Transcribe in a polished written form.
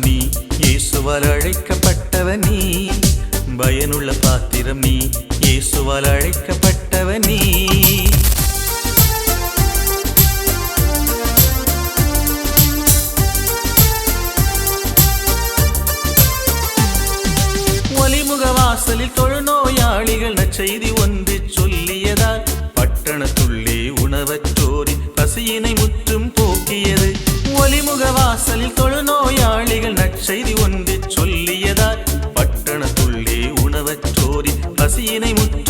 பாத்திரம் நீ, இயேசுவால் அழைக்கப்பட்டவன் நீ. பயனுள்ள பாத்திரம் நீ, இயேசுவால் அழைக்கப்பட்டவன் நீ. ஒலிமுகவாசலில் தொழுநோயாளிகள் நற்செய்தி ஒன்று சொல்லியதால் பட்டணத்துள்ளே உணவற்றோரின் பசியினை முற்றும் போக்கியது. ஒலிமுகவாசலில் தொழுநோயாளிகள் நற்செய்தி ஒன்று சொல்லியதால் பட்டணத்துள்ளே உணவற்றோரின் பசியினை முற்றும்